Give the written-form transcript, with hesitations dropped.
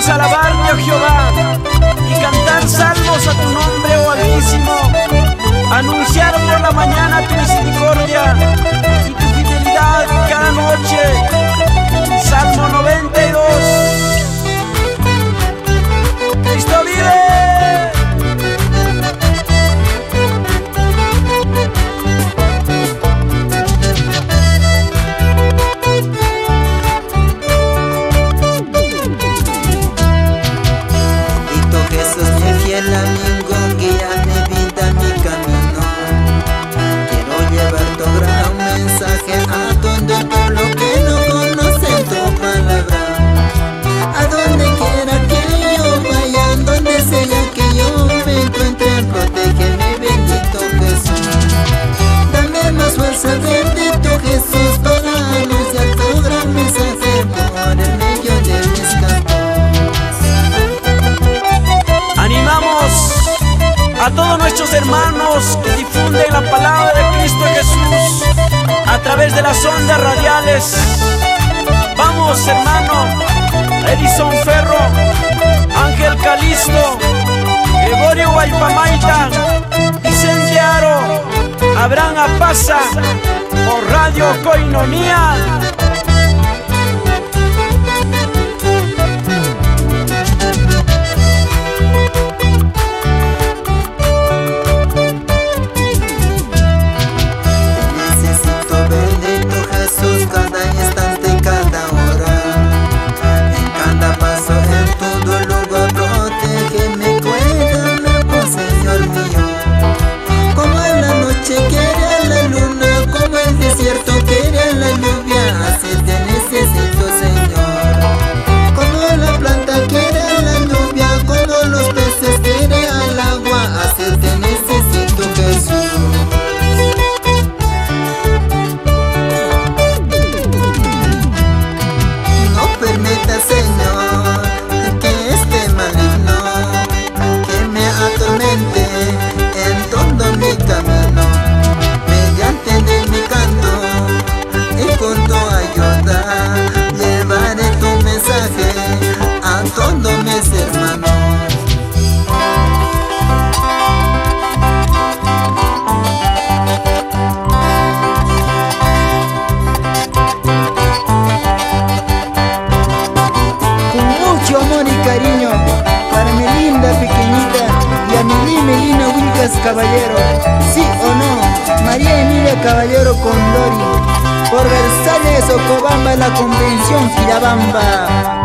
Vamos a alabarte, oh Jehová, y cantar salmos a tu nombre, oh Altísimo. Anunciar por la mañana tu misericordia y tu fidelidad cada noche. Salmo 92. ¡Cristo vive! A todos nuestros hermanos que difunden la palabra de Cristo Jesús a través de las ondas radiales. Vamos, hermano Edison Ferro, Ángel Calisto, Gregorio Guaypamaita, Vicente Aro, Abraham Apaza, por Radio Koinonia. Caballero, sí o no, María Emilia Caballero Condori, por Versalles, Ocobamba, la Convención Quirabamba.